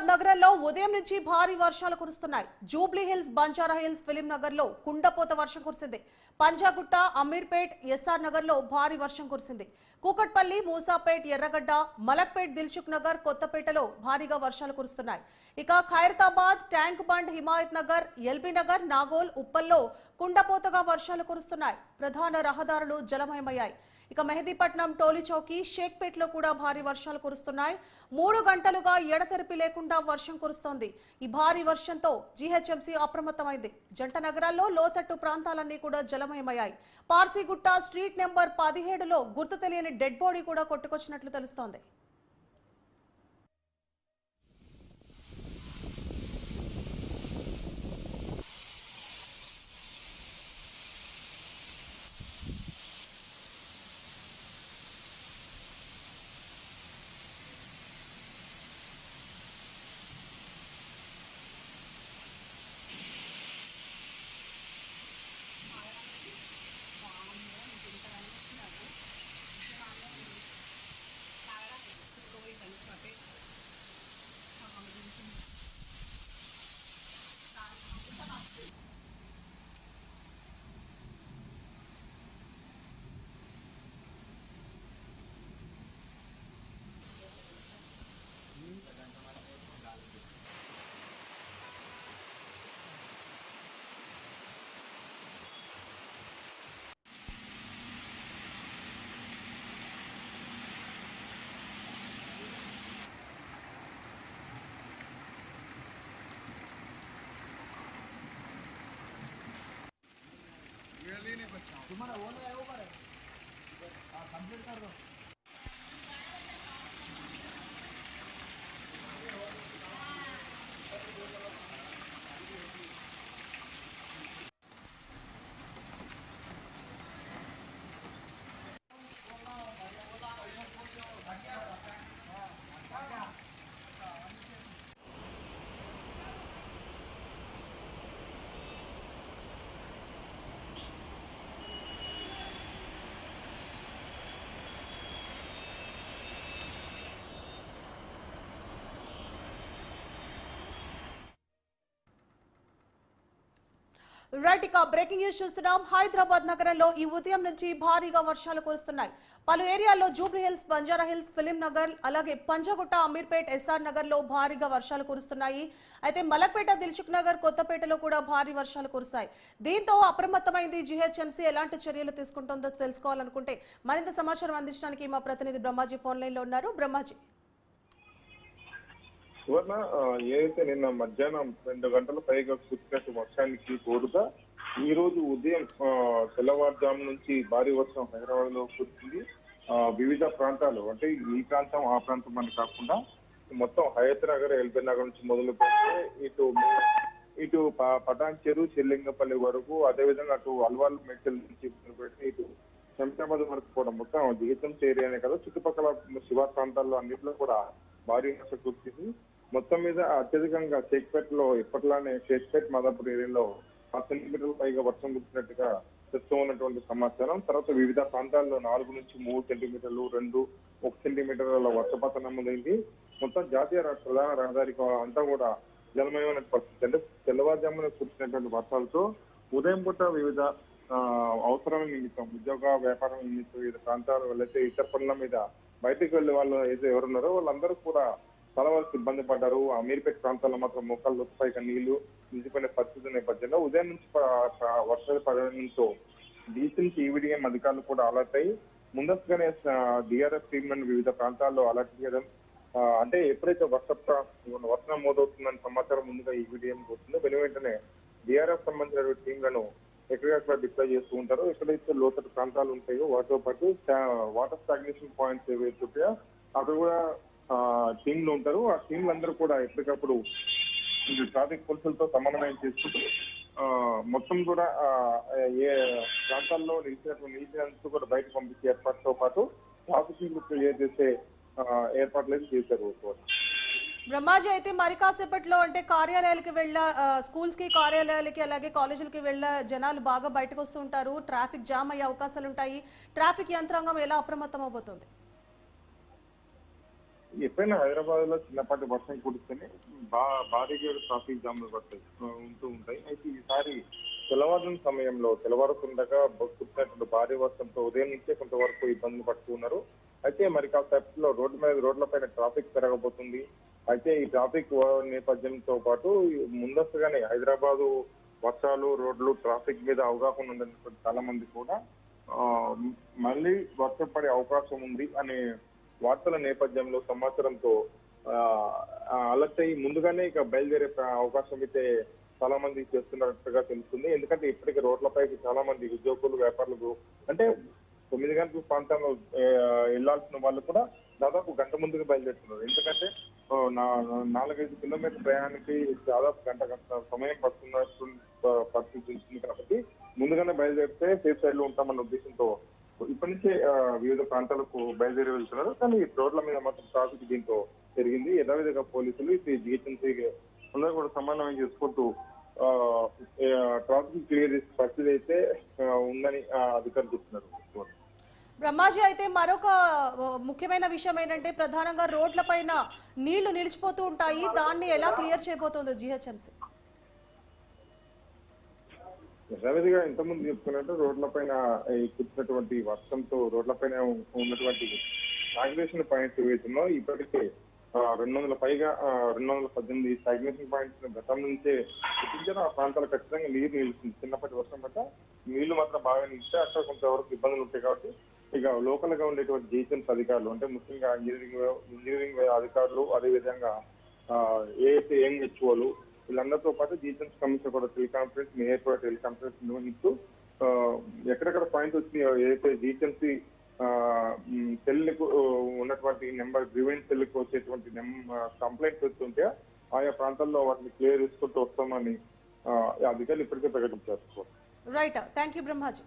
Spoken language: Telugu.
హైదరాబాద్ నగరంలో ఉదయం నుంచి భారీ వర్షాలు కురుస్తున్నాయి. Jubilee hills, Banjara hills, film Nagar లో కుండపోత వర్షం కురిసింది. పంజాగుట్ట, అమీర్పేట్, ఎస్ఆర్ నగర్ లో భారీ వర్షం కురిసింది. కూకట్పల్లి, మూసాపేట్, ఎర్రగడ్డ, మలక్పేట్, దిల్సుఖ్ నగర్, కొత్తపేటలో భారీగా వర్షాలు కురుస్తున్నాయి. ఇక Khairatabad, Tank Bund, Himayat Nagar, LB Nagar, Nagole, ఉప్పల్లో కుండపోతగా వర్షాలు కురుస్తున్నాయి. ప్రధాన రహదారులు జలమయమయ్యాయి. ఇక మెహదీపట్నం, టోలీచౌకి, షేక్పేట్లో కూడా భారీ వర్షాలు కురుస్తున్నాయి. 3 గంటలుగా ఎడతెరిపి లేకుండా వర్షం కురుస్తోంది. ఈ భారీ వర్షంతో జీహెచ్ఎంసీ అప్రమత్తమైంది. జంట నగరాల్లో లోతట్టు ప్రాంతాలన్నీ కూడా జలమయమయ్యాయి. పార్సీగుట్ట స్ట్రీట్ నెంబర్ 17లో గుర్తు తెలియని డెడ్ బాడీ కూడా కొట్టుకొచ్చినట్లు తెలుస్తోంది. तुम्हारा वो है वो करे कंप्लीट कर दो। రైట్, ఇక బ్రేకింగ్ న్యూస్ చూస్తున్నాం. హైదరాబాద్ నగరంలో ఈ ఉదయం నుంచి భారీగా వర్షాలు కురుస్తున్నాయి. పలు ఏరియాల్లో Jubilee hills, Banjara hills, film Nagar, అలాగే పంజాగుట్ట, అమీర్పేట్, ఎస్ఆర్ నగర్ లో భారీగా వర్షాలు కురుస్తున్నాయి. అయితే మలక్పేట, దిల్సుఖ్ నగర్, కొత్తపేటలో కూడా భారీ వర్షాలు కురిశాయి. దీంతో అప్రమత్తమైంది జీహెచ్ఎంసీ. ఎలాంటి చర్యలు తీసుకుంటుందో తెలుసుకోవాలనుకుంటే మరింత సమాచారం అందించడానికి మా ప్రతినిధి బ్రహ్మాజీ ఫోన్ లైన్ లో ఉన్నారు. బ్రహ్మాజీ, సువర్ణ, ఏదైతే నిన్న మధ్యాహ్నం 2 గంటల పైగా కురిసినట్టు వర్షానికి తోడుగా ఈ రోజు ఉదయం తెల్లవారుజాము నుంచి భారీ వర్షం హైదరాబాద్ లో కురిసింది. వివిధ ప్రాంతాలు అంటే ఈ ప్రాంతం ఆ ప్రాంతం అని కాకుండా మొత్తం హయత్ నగర్, ఎల్బీ నగర్ నుంచి మొదలు పెడితే ఇటు పటాన్ చెరు, చెల్లింగపల్లి వరకు, అదేవిధంగా అటు అల్వాల్ మెట్టెల్ నుంచి మొదలు పెడితే ఇటు శంషాబాద్ వరకు కూడా మొత్తం జీహెచ్ఎంసీ ఏరియానే కదా, చుట్టుపక్కల శివార్ ప్రాంతాల్లో అన్నింటిలో కూడా భారీ వర్షం కురిసింది. మొత్తం మీద అత్యధికంగా షేక్పేటలో ఎప్పట్లానే షేక్పేట్, మాదాపూర్ ఏరియాలో 10 సెంటీమీటర్ల పైగా వర్షం కురిసినట్టుగా తెస్తూ ఉన్నటువంటి సమాచారం. తర్వాత వివిధ ప్రాంతాల్లో 4 నుంచి 3 సెంటీమీటర్లు, 1 సెంటీమీటర్ల వర్షపాతం నమోదైంది. మొత్తం జాతీయ ప్రధాన రహదారి అంతా కూడా జలమయమైన పరిస్థితి. అంటే తెల్లవారుజామున కురిసినటువంటి వర్షాలతో ఉదయం పూట వివిధ అవసరాల నిమిత్తం, ఉద్యోగ వ్యాపారం నిమిత్తం వివిధ ప్రాంతాల వాళ్ళైతే ఇతర పనుల మీద బయటకు వెళ్లే వాళ్ళు అయితే ఎవరున్నారో వాళ్ళందరూ కూడా చాలా వరకు ఇబ్బంది పడ్డారు. అమీర్పేట్ ప్రాంతాల్లో మాత్రం మోకాళ్ళ లోతుపైగా నీళ్లు నిలిచిపోయిన పరిస్థితి నేపథ్యంలో ఉదయం నుంచి వర్షాలు పడడంతో డీసీఎంసీ, ఈవీడీఎం అధికారులు కూడా అలర్ట్ అయ్యి ముందస్తుగానే డిఆర్ఎఫ్ టీంలను వివిధ ప్రాంతాల్లో అలర్ట్ చేయడం, అంటే ఎప్పుడైతే వర్షం నమోదవుతుందని సమాచారం ముందుగా ఈవీడీఎం వస్తుందో వెంటనే డిఆర్ఎఫ్ సంబంధించిన టీంలను ఎక్కడికక్కడ డిప్లాయ్ చేస్తూ ఉంటారు. ఎక్కడైతే లోతట్టు ప్రాంతాలు ఉంటాయో వాటితో పాటు వాటర్ స్టాగ్నేషన్ పాయింట్స్ ఏవైతే ఉంటాయో అక్కడ కూడా టీంలు ఉంటారు. ఆ టీంలందరూ కూడా ఎప్పటికప్పుడు ట్రాఫిక్ పోలీసులతో సమన్వయం చేసుకుంటూ మొత్తం కూడా ఏ ప్రాంతాల్లో నిలిచినందుకు కూడా బయటకు పంపించే ఏర్పాటుతో పాటు ట్రాఫిక్ క్లియర్ చేసే ఏర్పాట్లు అయితే చేశారు. బ్రహ్మాజీ, అయితే మరి కాసేపట్లో అంటే కార్యాలయాలకి స్కూల్స్ కి, కార్యాలయాలకి, అలాగే కాలేజీలకి జనాలు బాగా బయటకు వస్తూ ఉంటారు. ట్రాఫిక్ జామ్ అయ్యే అవకాశాలు ఉంటాయి. ట్రాఫిక్ యంత్రాంగం ఎలా అప్రమత్తం అవబోతోంది? ఎప్పుడైనా హైదరాబాద్ లో చిన్నపాటి వర్షం కురిస్తేనే భారీగా ట్రాఫిక్ జామ్లు పడతాయి ఉంటూ ఉంటాయి. అయితే ఈసారి తెల్లవారుజాము సమయంలో తెల్లవారుతుండగా కురిసినటువంటి భారీ వర్షంతో ఉదయం నుంచే కొంతవరకు ఇబ్బందులు పడుతున్నారు. అయితే మరి కాసేపట్లో రోడ్లపైన ట్రాఫిక్ పెరగబోతుంది. అయితే ఈ ట్రాఫిక్ నేపథ్యంతో పాటు ముందస్తుగానే హైదరాబాదు వర్షాలు, రోడ్లు, ట్రాఫిక్ మీద అవగాహన ఉన్నటువంటి చాలా మంది కూడా మళ్ళీ వర్షం పడే అవకాశం ఉంది అనే వార్తల నేపథ్యంలో సమాచారంతో అలర్ట్ అయ్యి ముందుగానే ఇక బయలుదేరే అవకాశం అయితే చాలా మంది చేస్తున్నట్టుగా తెలుస్తుంది. ఎందుకంటే ఇప్పటికే రోడ్లపైకి చాలా మంది ఉద్యోగులు, వ్యాపారులు అంటే 9 గంటల ప్రాంతంలో వెళ్లాల్సిన వాళ్ళు కూడా దాదాపు గంట ముందుగా బయలుదేరుతున్నారు. ఎందుకంటే 4-5 కిలోమీటర్ ప్రయాణానికి దాదాపు గంట సమయం పడుతున్నట్టు పరిస్థితి ఉంటుంది. కాబట్టి ముందుగానే బయలుదేరితే సేఫ్ సైడ్ లో ఉంటామన్న ఉద్దేశంతో ఇప్పటి నుంచే వివిధ ప్రాంతాలకు బయలుదేరి వెళ్తున్నారు. కానీ రోడ్ల మీద మాత్రం ట్రాఫిక్ దీంతో పెరిగింది. యథావిధిగా పోలీసులు జిహెచ్ఎంసీ అందరూ కూడా సమన్వయం చేసుకుంటూ ట్రాఫిక్ క్లియర్ చేసే పరిస్థితి అయితే ఉందని అధికారులు చెప్తున్నారు. బ్రహ్మాజీ, అయితే మరొక ముఖ్యమైన విషయం ఏంటంటే ప్రధానంగా రోడ్లపైన నీళ్లు నిలిచిపోతూ ఉంటాయి. దాన్ని ఎలా క్లియర్ చేయబోతోంది జిహెచ్ఎంసీ? యథావిధిగా ఇంతకుముందు చెప్పుకున్నట్టు రోడ్లపైన కురిసినటువంటి వర్షంతో రోడ్లపైన ఉన్నటువంటి స్టాగ్నేషన్ పాయింట్స్ ఏవైతున్నాయో ఇప్పటికే 200 పైగా 218 స్టాగ్నేషన్ పాయింట్స్ గతం నుంచే గుర్తించారు. ఆ ప్రాంతాలు ఖచ్చితంగా నీరు నిలుస్తుంది. చిన్నప్పటి వర్షం పట్ల నీళ్లు మాత్రం బాగా నిలిస్తే అక్కడ కొంతవరకు ఇబ్బందులు ఉంటాయి. కాబట్టి ఇక లోకల్ గా ఉండేటువంటి జిహెచ్ఎంసీ అధికారులు అంటే ముఖ్యంగా ఇంజనీరింగ్ అధికారులు, అదేవిధంగా ఏఐతే ఎంహెచ్ఓలు వీళ్ళందరితో పాటు జిహెచ్ఎంసీ కమిషనర్ కూడా టెలికాన్ఫరెన్స్, మేయర్ కూడా టెలికాన్ఫరెన్స్ నిర్వహిస్తూ ఎక్కడెక్కడ పాయింట్ వచ్చినాయో ఏదైతే జిహెచ్ఎంసీ సెల్కు ఉన్నటువంటి నెంబర్ గ్రీవెన్స్ సెల్కి వచ్చేటువంటి కంప్లైంట్స్ వస్తుంటే ఆయా ప్రాంతాల్లో వాటిని క్లియర్ చేసుకుంటూ వస్తామని అధికారులు ఇప్పటికే ప్రకటించారు. Right, thank you Brahmaji.